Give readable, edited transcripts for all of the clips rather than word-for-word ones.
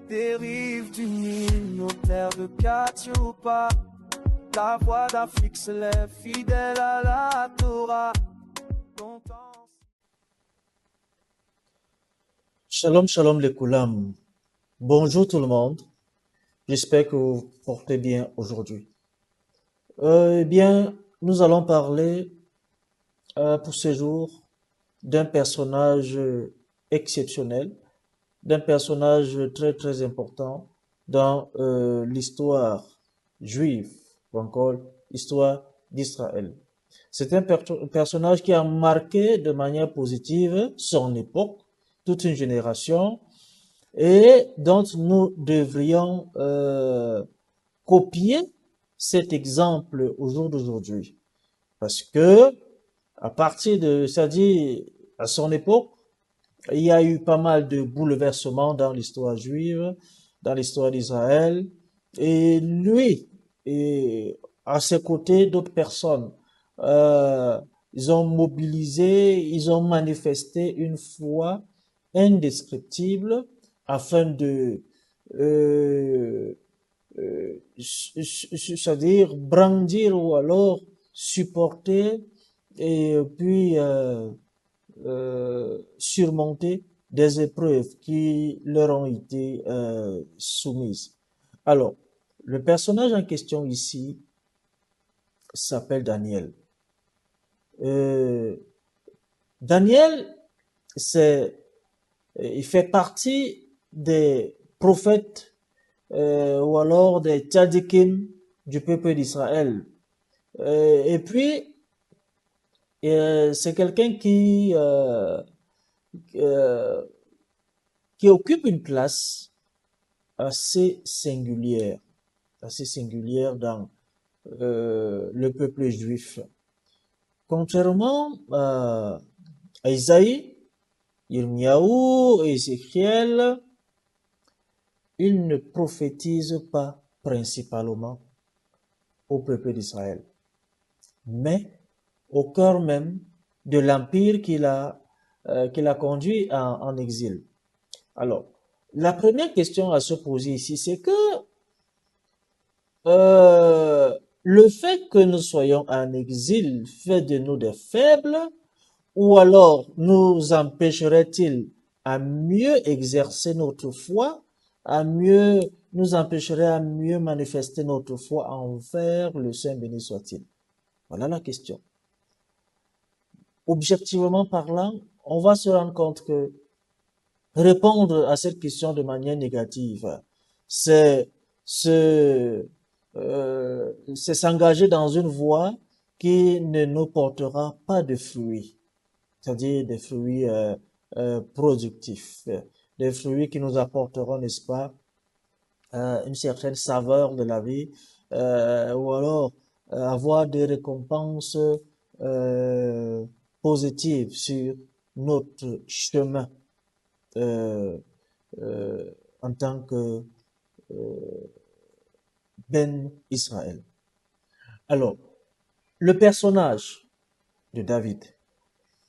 Des rives du Nil, nos terres de Katyoupa, la voix d'Afrique se lève fidèle à la Torah. Shalom, shalom les Koulam. Bonjour tout le monde. J'espère que vous portez bien aujourd'hui. Nous allons parler pour ce jour d'un personnage exceptionnel, d'un personnage très très important dans l'histoire juive, ou encore l'histoire d'Israël. C'est un personnage qui a marqué de manière positive son époque, toute une génération, et dont nous devrions copier cet exemple au jour d'aujourd'hui. Parce que, c'est-à-dire, à son époque, il y a eu pas mal de bouleversements dans l'histoire juive, dans l'histoire d'Israël, et lui, et à ses côtés, d'autres personnes, ils ont mobilisé, ils ont manifesté une foi indescriptible afin de, euh, c'est-à-dire brandir ou alors supporter et puis surmonter des épreuves qui leur ont été soumises. Alors, le personnage en question ici s'appelle Daniel. Daniel, il fait partie des prophètes ou alors des tzadikim du peuple d'Israël. Et puis, c'est quelqu'un euh, qui occupe une place assez singulière dans le peuple juif. Contrairement à Isaïe, Yirmiyahu et Ézéchiel, il ne prophétise pas principalement au peuple d'Israël, mais au cœur même de l'empire qu'il a conduit en exil. Alors, la première question à se poser ici, c'est que le fait que nous soyons en exil fait de nous des faibles, ou alors nous empêcherait-il à mieux exercer notre foi, nous empêcherait à mieux manifester notre foi envers le Saint béni soit-il? Voilà la question. Objectivement parlant, on va se rendre compte que répondre à cette question de manière négative, c'est s'engager dans une voie qui ne nous portera pas de fruits, c'est-à-dire des fruits productifs, des fruits qui nous apporteront, n'est-ce pas, une certaine saveur de la vie, ou alors avoir des récompenses positives sur notre chemin en tant que Ben Israël. Alors, le personnage de David,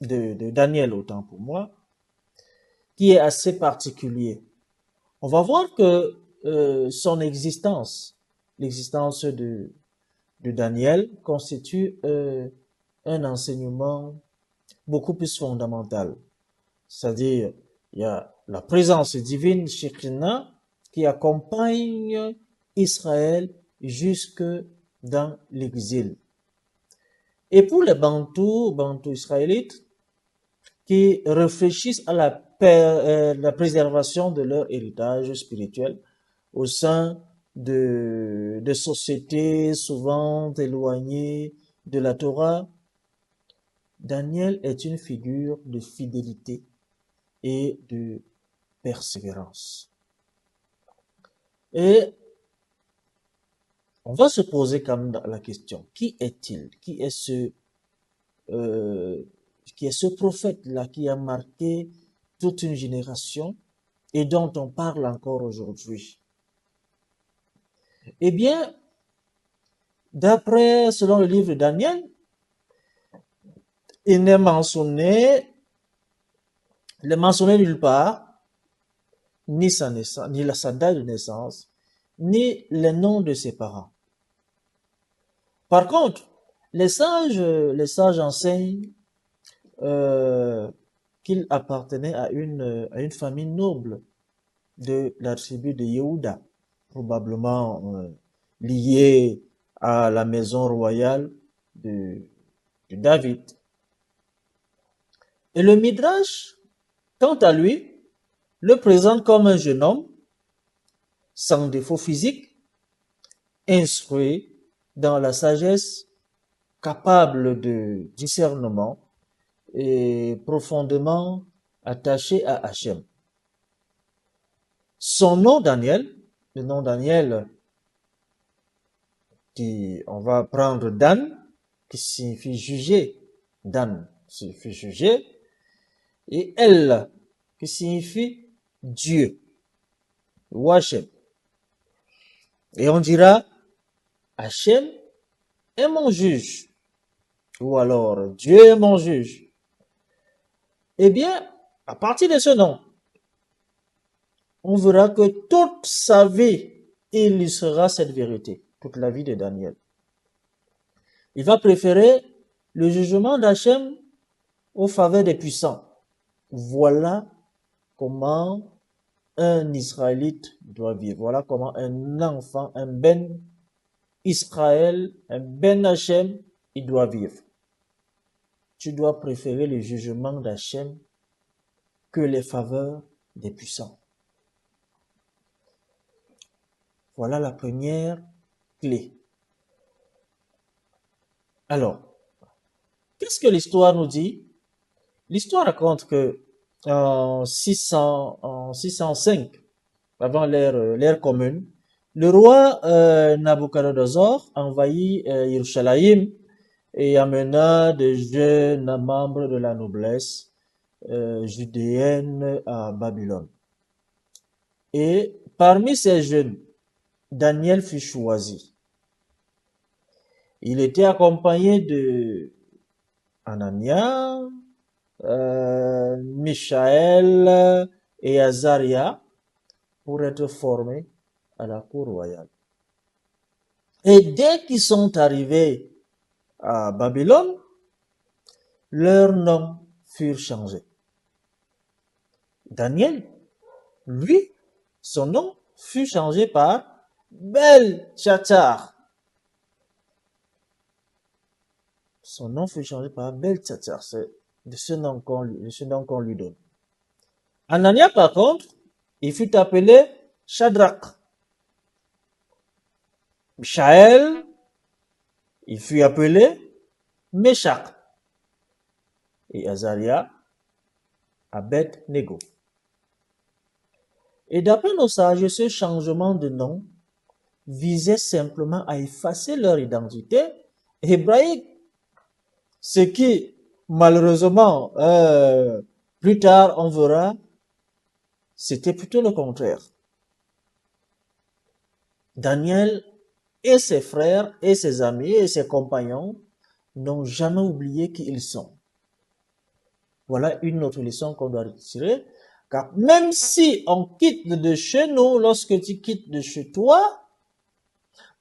de Daniel autant pour moi, qui est assez particulier. On va voir que son l'existence de Daniel constitue un enseignement beaucoup plus fondamental. C'est-à-dire, il y a la présence divine Shekinah qui accompagne Israël jusque dans l'exil. Et pour les Bantous israélites, qui réfléchissent à la préservation de leur héritage spirituel au sein de sociétés souvent éloignées de la Torah, Daniel est une figure de fidélité et de persévérance. Et on va se poser quand même la question, qui est-il? Qui est ce prophète-là qui a marqué toute une génération et dont on parle encore aujourd'hui? Eh bien, selon le livre de Daniel, il n'est mentionné nulle part, ni sa naissance, ni sa date de naissance, ni les noms de ses parents. Par contre, les sages enseignent qu'il appartenait à une famille noble de la tribu de Yehuda, probablement liée à la maison royale de David. Et le Midrash, quant à lui, le présente comme un jeune homme sans défaut physique, instruit dans la sagesse, capable de discernement et profondément attaché à Hachem. Son nom Daniel, le nom Daniel, on va prendre Dan, qui signifie juger. Dan signifie juger. Et El, qui signifie Dieu, ou Hachem. Et on dira, Hachem est mon juge. Ou alors, Dieu est mon juge. Eh bien, à partir de ce nom, on verra que toute sa vie illustrera cette vérité, toute la vie de Daniel. Il va préférer le jugement d'Hachem au faveur des puissants. Voilà comment un Israélite doit vivre. Voilà comment un enfant, un Ben Israël, un Ben Hachem, il doit vivre. Tu dois préférer le jugement d'Hachem que les faveurs des puissants. Voilà la première clé. Alors, qu'est-ce que l'histoire nous dit? L'histoire raconte que en 605, avant l'ère commune, le roi Nabuchodonosor envahit Yerushalayim et amena des jeunes membres de la noblesse judéenne à Babylone. Et parmi ces jeunes, Daniel fut choisi. Il était accompagné de Anania, Michaël et Azaria pour être formés à la cour royale. Et dès qu'ils sont arrivés à Babylone, leurs noms furent changés. Daniel, lui, son nom fut changé par Belshazzar. Son nom fut changé par Belshazzar. C'est de ce nom qu'on lui donne. Anania, par contre, il fut appelé Shadrach. Michaël, il fut appelé Meshach. Et Azaria, Abed-Nego. Et d'après nos sages, ce changement de nom visait simplement à effacer leur identité hébraïque. Ce qui, malheureusement, plus tard, on verra, c'était plutôt le contraire. Daniel et ses frères et ses amis et ses compagnons n'ont jamais oublié qui ils sont. Voilà une autre leçon qu'on doit retirer. Car même si on quitte de chez nous, lorsque tu quittes de chez toi,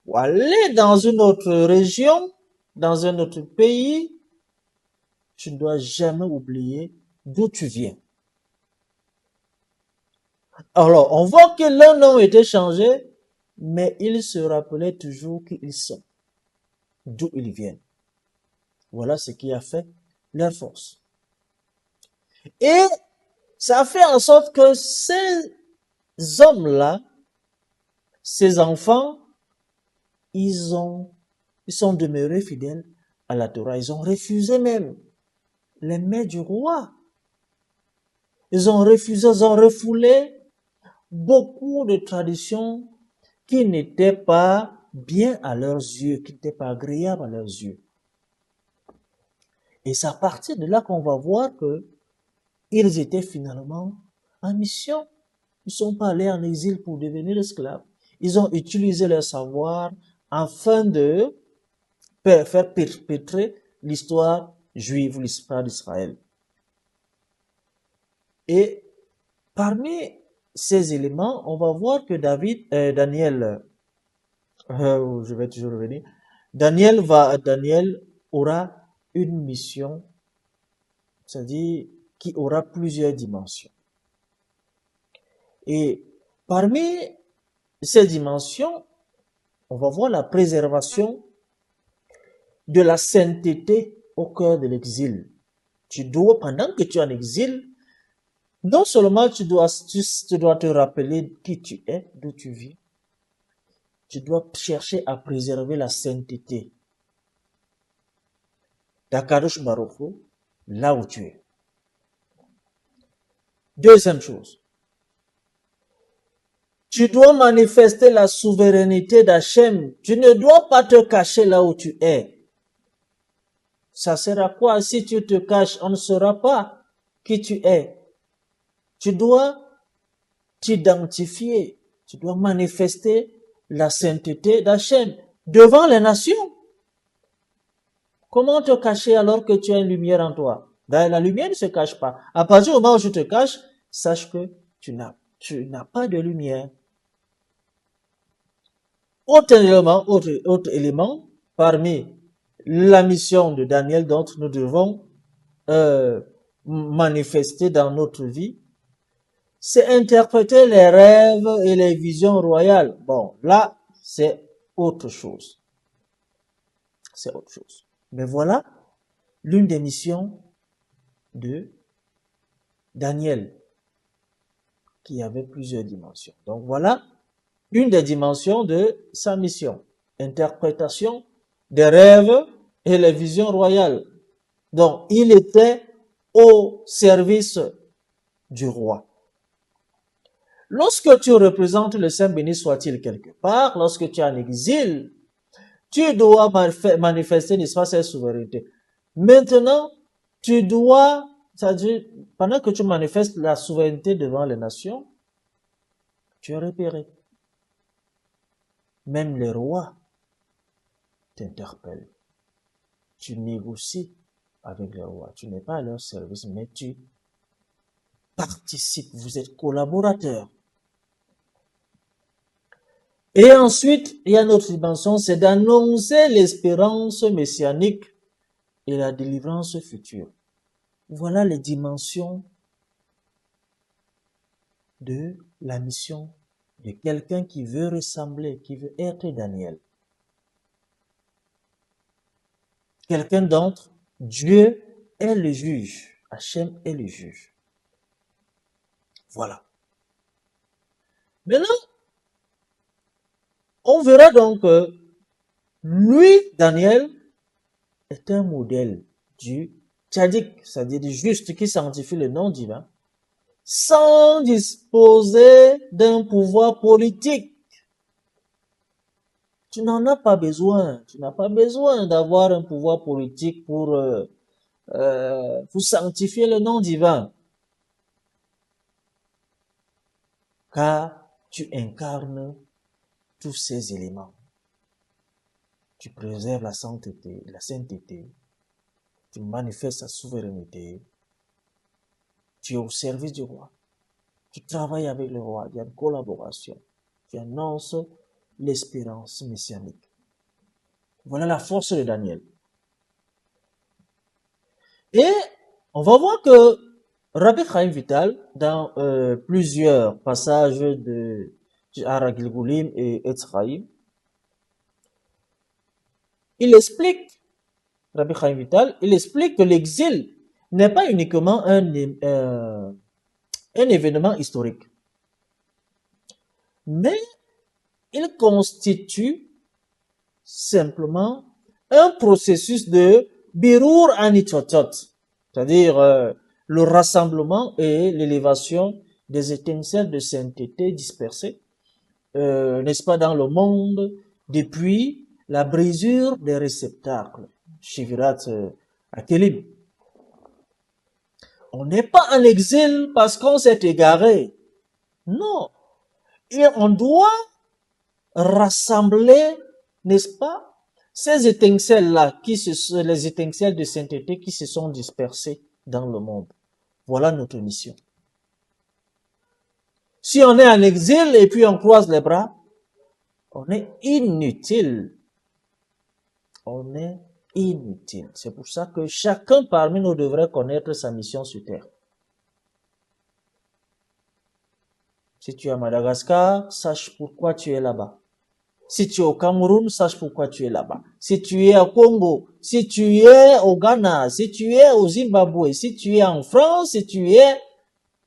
pour aller dans une autre région, dans un autre pays, tu ne dois jamais oublier d'où tu viens. Alors, on voit que leurs noms étaient changés, mais ils se rappelaient toujours qui ils sont, d'où ils viennent. Voilà ce qui a fait leur force. Et ça fait en sorte que ces hommes-là, ces enfants, ils sont demeurés fidèles à la Torah. Ils ont refusé même les mets du roi. Ils ont refusé, ils ont refoulé beaucoup de traditions qui n'étaient pas bien à leurs yeux, qui n'étaient pas agréables à leurs yeux. Et c'est à partir de là qu'on va voir que ils étaient finalement en mission. Ils ne sont pas allés en exil pour devenir esclaves. Ils ont utilisé leur savoir afin de faire perpétrer l'histoire juive, l'histoire d'Israël. Et parmi ces éléments, on va voir que Daniel, je vais toujours revenir, Daniel aura une mission, c'est-à-dire qui aura plusieurs dimensions. Et parmi ces dimensions, on va voir la préservation de la sainteté au cœur de l'exil. Tu dois, pendant que tu es en exil, non seulement tu dois te rappeler qui tu es, d'où tu vis, tu dois chercher à préserver la sainteté d'Akadosh Baruch Hu, là où tu es. Deuxième chose, tu dois manifester la souveraineté d'Hachem. Tu ne dois pas te cacher là où tu es. Ça sert à quoi si tu te caches? On ne saura pas qui tu es. Tu dois t'identifier. Tu dois manifester la sainteté d'Hachem devant les nations. Comment te cacher alors que tu as une lumière en toi? La lumière ne se cache pas. À partir du moment où tu te caches, sache que tu n'as pas de lumière. Autre élément parmi la mission de Daniel dont nous devons manifester dans notre vie, c'est interpréter les rêves et les visions royales. Bon, là, c'est autre chose. C'est autre chose. Mais voilà l'une des missions de Daniel, qui avait plusieurs dimensions. Donc voilà une des dimensions de sa mission. Interprétation des rêves et les visions royales. Donc il était au service du roi. Lorsque tu représentes le Saint béni soit-il quelque part, lorsque tu es en exil, tu dois manifester, n'est-ce pas, cette souveraineté. Maintenant, tu dois, c'est-à-dire, pendant que tu manifestes la souveraineté devant les nations, tu es repéré. Même les rois t'interpellent. Tu négocies avec les rois. Tu n'es pas à leur service, mais tu participes. Vous êtes collaborateurs. Et ensuite, il y a une autre dimension, c'est d'annoncer l'espérance messianique et la délivrance future. Voilà les dimensions de la mission de quelqu'un qui veut ressembler, qui veut être Daniel. Quelqu'un d'autre, Dieu est le juge, Hachem est le juge. Voilà. Maintenant, on verra donc que lui, Daniel, est un modèle du tzaddik, c'est-à-dire du juste qui sanctifie le nom divin, sans disposer d'un pouvoir politique. Tu n'en as pas besoin. Tu n'as pas besoin d'avoir un pouvoir politique pour sanctifier le nom divin. Car tu incarnes tous ces éléments. Tu préserves la sainteté, tu manifestes la souveraineté, tu es au service du roi, tu travailles avec le roi, il y a une collaboration, tu annonces l'espérance messianique. Voilà la force de Daniel. Et on va voir que Rabbi Chaim Vital, dans plusieurs passages de Ara Gilgulim et Etzraïm, il explique, Rabbi Chaim Vital, il explique que l'exil n'est pas uniquement un événement historique, mais il constitue simplement un processus de birur anitotot, c'est-à-dire le rassemblement et l'élévation des étincelles de sainteté dispersées, n'est-ce pas, dans le monde, depuis la brisure des réceptacles, Shivirat Akelim. On n'est pas en exil parce qu'on s'est égaré. Non. Et on doit rassembler, n'est-ce pas, ces étincelles-là, les étincelles de sainteté qui se sont dispersées dans le monde. Voilà notre mission. Si on est en exil et puis on croise les bras, on est inutile. On est inutile. C'est pour ça que chacun parmi nous devrait connaître sa mission sur Terre. Si tu es à Madagascar, sache pourquoi tu es là-bas. Si tu es au Cameroun, sache pourquoi tu es là-bas. Si tu es au Congo, si tu es au Ghana, si tu es au Zimbabwe, si tu es en France, si tu es,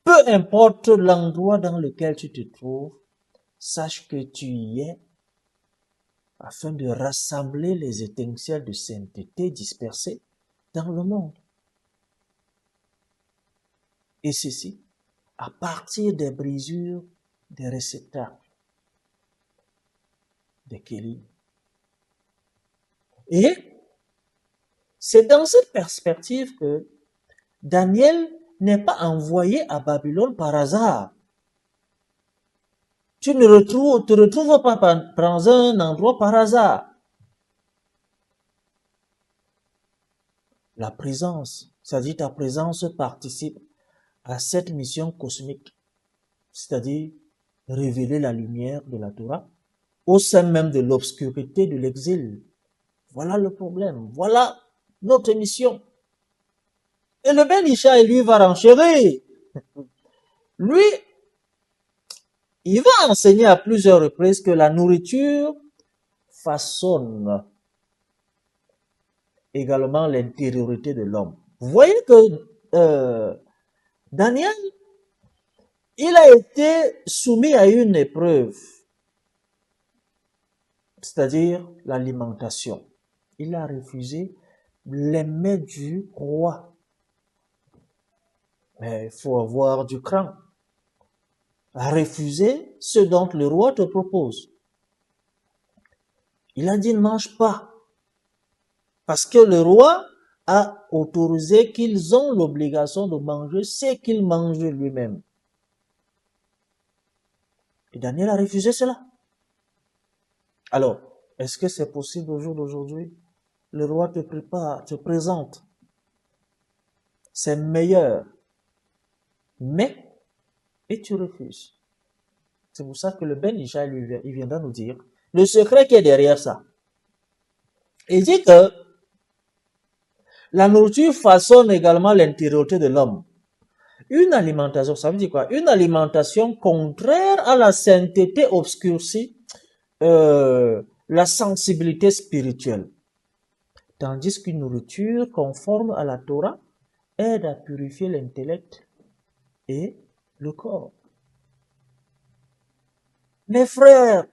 peu importe l'endroit dans lequel tu te trouves, sache que tu y es afin de rassembler les étincelles de sainteté dispersées dans le monde. Et ceci, à partir des brisures des réceptacles de Kéline. Et c'est dans cette perspective que Daniel n'est pas envoyé à Babylone par hasard. Tu ne te retrouves pas dans un endroit par hasard. La présence, c'est-à-dire ta présence participe à cette mission cosmique, c'est-à-dire révéler la lumière de la Torah au sein même de l'obscurité de l'exil. Voilà le problème. Voilà notre mission. Et le Ben Ishaï, lui, va renchérir. Lui, il va enseigner à plusieurs reprises que la nourriture façonne également l'intériorité de l'homme. Vous voyez que Daniel, il a été soumis à une épreuve, c'est-à-dire l'alimentation. Il a refusé les mets du roi. Mais il faut avoir du cran. À refuser ce dont le roi te propose. Il a dit ne mange pas. Parce que le roi a autorisé qu'ils ont l'obligation de manger ce qu'il mange lui-même. Et Daniel a refusé cela. Alors, est-ce que c'est possible au jour d'aujourd'hui? Le roi te prépare, te présente. C'est meilleur. Mais, et tu refuses. C'est pour ça que le Ben Ishaï, il viendra nous dire le secret qui est derrière ça. Il dit que la nourriture façonne également l'intériorité de l'homme. Une alimentation, ça veut dire quoi? Une alimentation contraire à la sainteté obscurcit la sensibilité spirituelle. Tandis qu'une nourriture conforme à la Torah aide à purifier l'intellect et le corps. Mes frères,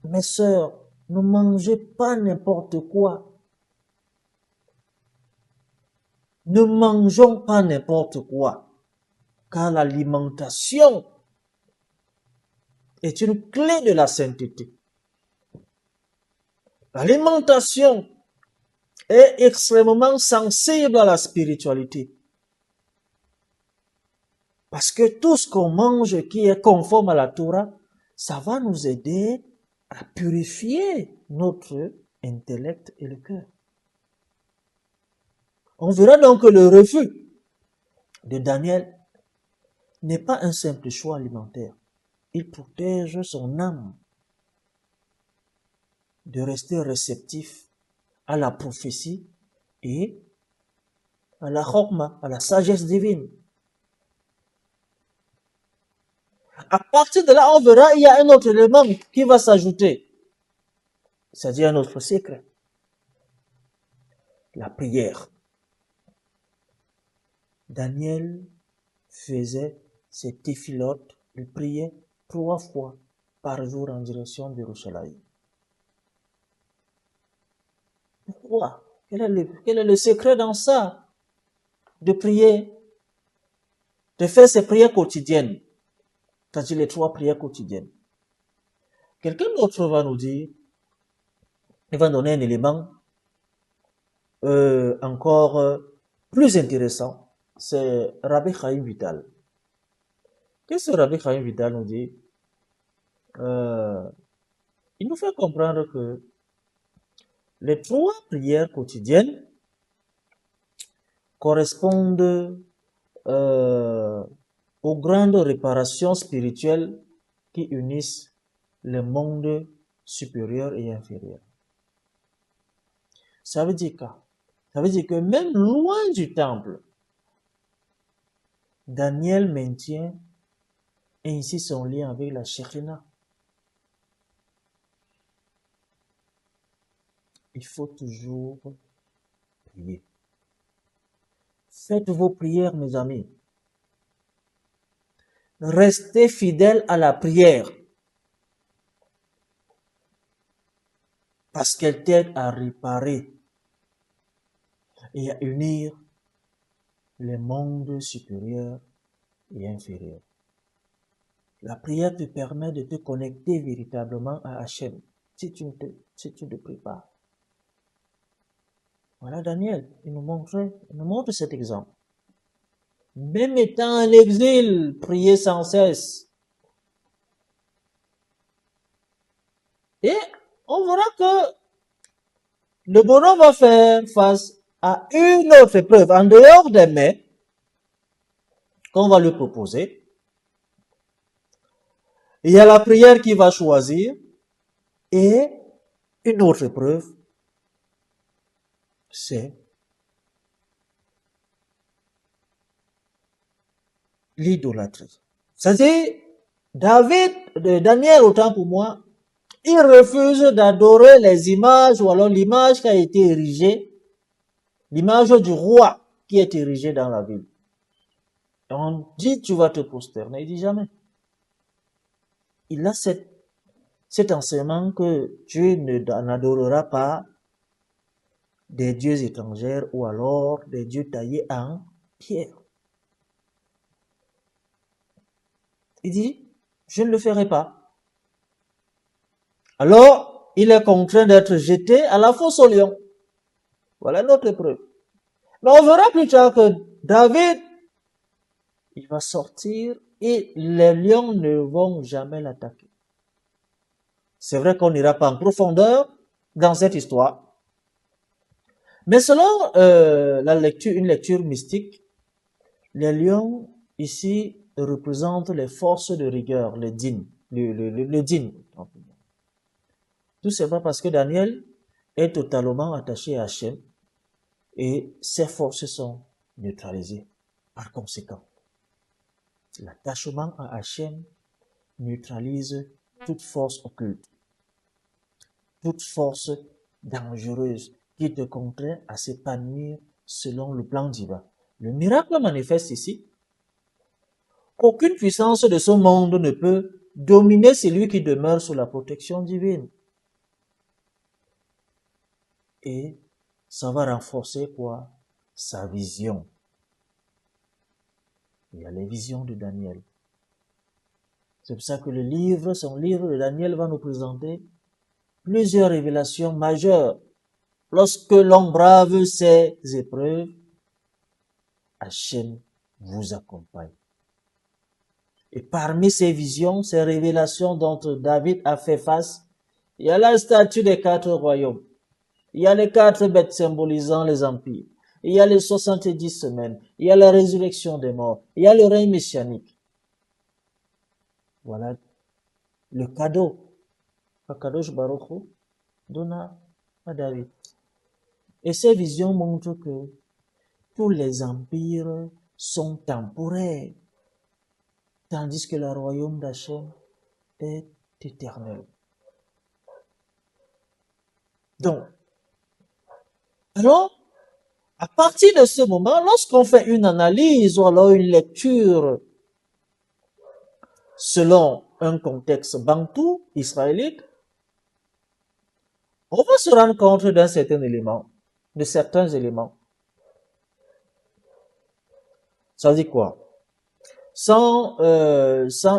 mes sœurs, ne mangez pas n'importe quoi. Ne mangeons pas n'importe quoi. Car l'alimentation est une clé de la sainteté. L'alimentation est extrêmement sensible à la spiritualité. Parce que tout ce qu'on mange qui est conforme à la Torah, ça va nous aider à purifier notre intellect et le cœur. On verra donc que le refus de Daniel n'est pas un simple choix alimentaire. Il protège son âme de rester réceptif à la prophétie et à la chokma, à la sagesse divine. À partir de là, on verra, il y a un autre élément qui va s'ajouter. C'est-à-dire un autre secret. La prière. Daniel faisait ses téphilotes, il priait 3 fois par jour en direction de Yerushalayim. Pourquoi? Quel est le secret dans ça? De prier, de faire ses prières quotidiennes, c'est-à-dire les 3 prières quotidiennes. Quelqu'un d'autre va nous dire, il va donner un élément encore plus intéressant, c'est Rabbi Chaim Vital. Qu'est-ce que Rabbi Chaim Vital nous dit? Il nous fait comprendre que les 3 prières quotidiennes correspondent aux grandes réparations spirituelles qui unissent les mondes supérieurs et inférieurs. Ça veut dire quoi? Ça veut dire que même loin du temple, Daniel maintient ainsi son lien avec la Shekinah. Il faut toujours prier. Faites vos prières, mes amis. Restez fidèles à la prière. Parce qu'elle t'aide à réparer et à unir les mondes supérieurs et inférieurs. La prière te permet de te connecter véritablement à Hachem si tu ne pries pas. Voilà Daniel, il nous montre cet exemple. Même étant en exil, prier sans cesse. Et on verra que le bonhomme va faire face à une autre épreuve en dehors des mets qu'on va lui proposer. Il y a la prière qu'il va choisir et une autre épreuve, c'est l'idolâtrie. C'est-à-dire, Daniel, autant pour moi, il refuse d'adorer les images ou alors l'image qui a été érigée, l'image du roi qui est érigée dans la ville. Et on dit, tu vas te prosterner. Il dit jamais. Il a cet enseignement que tu n'adoreras pas des dieux étrangers ou alors des dieux taillés en pierre. Il dit, je ne le ferai pas. Alors, il est contraint d'être jeté à la fosse au lion. Voilà notre preuve. Mais on verra plus tard que David, il va sortir et les lions ne vont jamais l'attaquer. C'est vrai qu'on n'ira pas en profondeur dans cette histoire. Mais selon une lecture mystique, les lions ici représentent les forces de rigueur, le djinn. Le djinn. Tout simplement parce que Daniel est totalement attaché à Hachem et ses forces sont neutralisées. Par conséquent, l'attachement à Hachem neutralise toute force occulte, toute force dangereuse qui te contraint à s'épanouir selon le plan divin. Le miracle manifeste ici qu'aucune puissance de ce monde ne peut dominer celui qui demeure sous la protection divine. Et ça va renforcer quoi? Sa vision. Il y a les visions de Daniel. C'est pour ça que son livre de Daniel va nous présenter plusieurs révélations majeures. Lorsque l'on brave ces épreuves, Hachem vous accompagne. Et parmi ces visions, ces révélations dont David a fait face, il y a la statue des 4 royaumes. Il y a les 4 bêtes symbolisant les empires. Il y a les 70 semaines. Il y a la résurrection des morts. Il y a le règne messianique. Voilà le cadeau qu'Akadosh Baruch Hu donne à David. Et ces visions montrent que tous les empires sont temporaires, tandis que le royaume d'Hachem est éternel. Donc, alors, à partir de ce moment, lorsqu'on fait une analyse ou alors une lecture selon un contexte bantou, israélite, on va se rendre compte de certains éléments. Ça dit quoi? Sans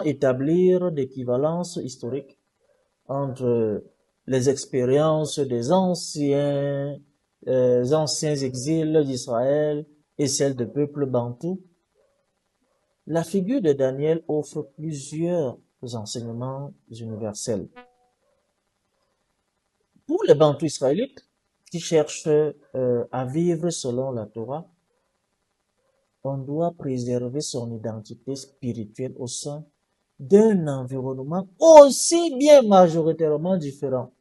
établir d'équivalence historique entre les expériences des anciens exils d'Israël et celles de peuples bantous, la figure de Daniel offre plusieurs enseignements universels. Pour les bantous israélites qui cherchent à vivre selon la Torah, on doit préserver son identité spirituelle au sein d'un environnement aussi bien majoritairement différent.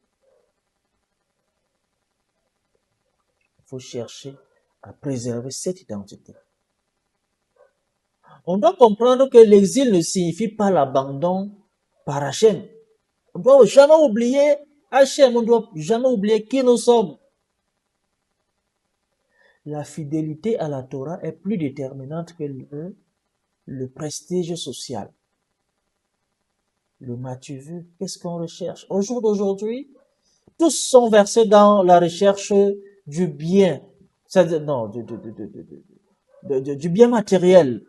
Il faut chercher à préserver cette identité. On doit comprendre que l'exil ne signifie pas l'abandon par Hachem. On ne doit jamais oublier Hachem, on ne doit jamais oublier qui nous sommes. La fidélité à la Torah est plus déterminante que le prestige social. Le m'as-tu vu? Qu'est-ce qu'on recherche? Au jour d'aujourd'hui, tous sont versés dans la recherche du bien. C'est-à-dire, non, du bien matériel,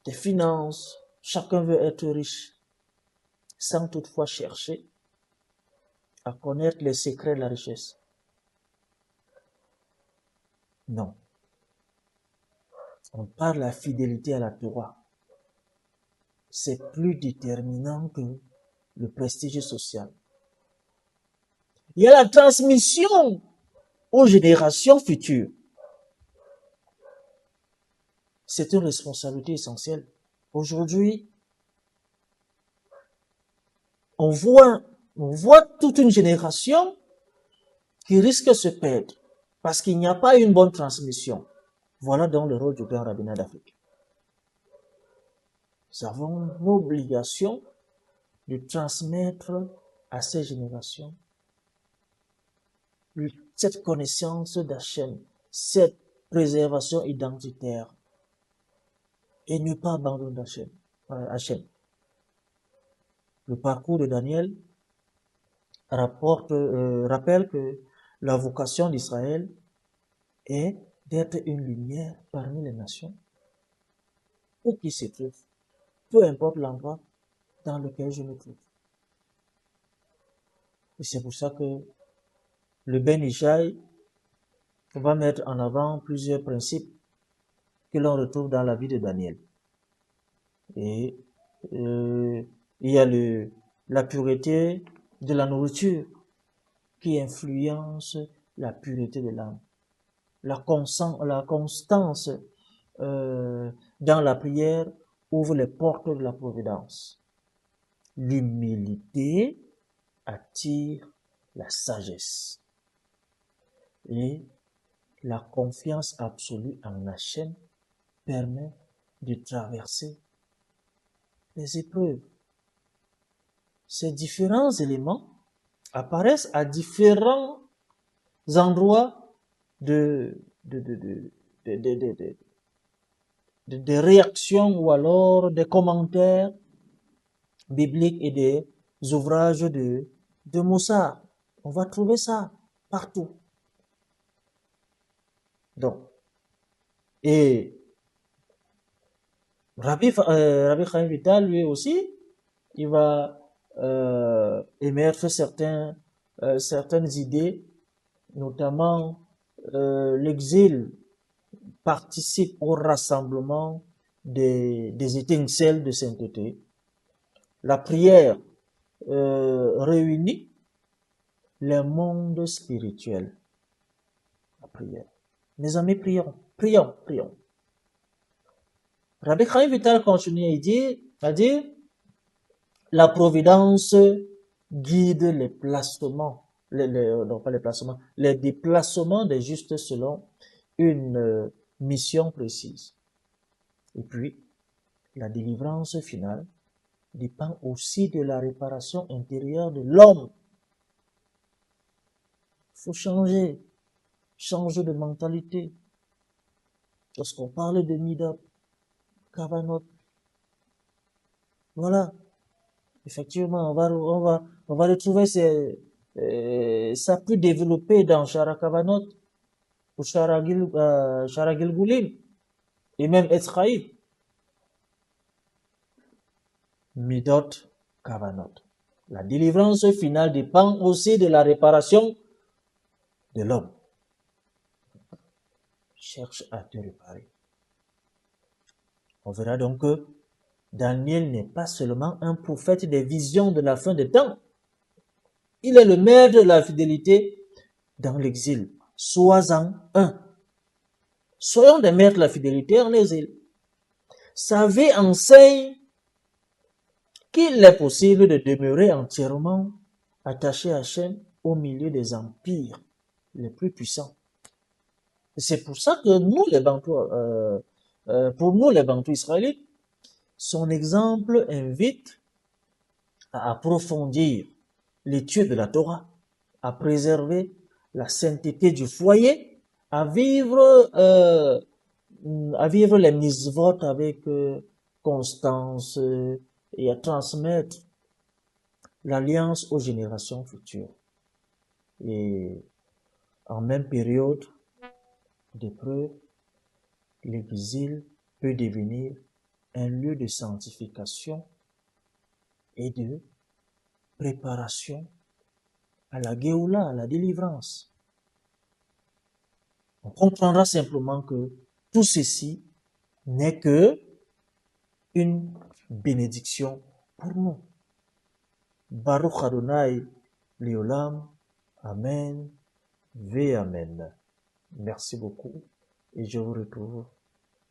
des finances. Chacun veut être riche, sans toutefois chercher à connaître les secrets de la richesse. Non. On parle de la fidélité à la Torah. C'est plus déterminant que le prestige social. Il y a la transmission aux générations futures. C'est une responsabilité essentielle. Aujourd'hui, on voit toute une génération qui risque de se perdre parce qu'il n'y a pas une bonne transmission. Voilà donc le rôle du grand rabbinat d'Afrique. Nous avons l'obligation de transmettre à ces générations cette connaissance d'Hachem, cette préservation identitaire et ne pas abandonner Hachem. Le parcours de Daniel rappelle que la vocation d'Israël est d'être une lumière parmi les nations, où qu'il se trouve, peu importe l'endroit dans lequel je me trouve. Et c'est pour ça que le Ben Ishai va mettre en avant plusieurs principes que l'on retrouve dans la vie de Daniel. Et il y a la pureté de la nourriture qui influence la pureté de l'âme. La constance dans la prière ouvre les portes de la providence. L'humilité attire la sagesse. Et la confiance absolue en Hachem permet de traverser les épreuves. Ces différents éléments apparaissent à différents endroits de réactions ou alors des commentaires bibliques et des ouvrages de Moussa. On va trouver ça partout. Donc, et Rabbi Chaim Vital, lui aussi, il va émettre certaines idées, notamment l'exil participe au rassemblement des étincelles de sainteté. La prière réunit les mondes spirituels. La prière. Mes amis, prions. Rabbi Chaim Vital continue à dire, la providence guide les placements, les déplacements des justes selon une mission précise. Et puis, la délivrance finale dépend aussi de la réparation intérieure de l'homme. Il faut changer de mentalité. Lorsqu'on parle de Midab, Kavanot, voilà. Effectivement, on va retrouver ça plus développé dans Shara Kavanot ou Shara Gilgulim et même Etzraïd. Midot Kavanot. La délivrance finale dépend aussi de la réparation de l'homme. Cherche à te réparer. On verra donc que Daniel n'est pas seulement un prophète des visions de la fin des temps. Il est le maître de la fidélité dans l'exil. Sois-en un. Soyons des maîtres de la fidélité en exil. Sa vie enseigne qu'il est possible de demeurer entièrement attaché à Hachem au milieu des empires les plus puissants. C'est pour ça que nous, les Bantous, pour nous, les Bantous israélites, son exemple invite à approfondir l'étude de la Torah, à préserver la sainteté du foyer, à vivre les mitzvot avec constance et à transmettre l'alliance aux générations futures. Et en même période d'épreuve, l'exil peut devenir un lieu de sanctification et de préparation à la Géoula, à la délivrance. On comprendra simplement que tout ceci n'est que une bénédiction pour nous. Baruch Adonai, Liolam, Amen, Ve Amen. Merci beaucoup et je vous retrouve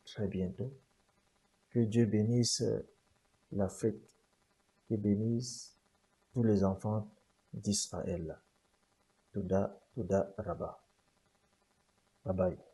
très bientôt. Que Dieu bénisse l'Afrique et bénisse tous les enfants d'Israël. Touda, Touda, Rabba. Bye bye.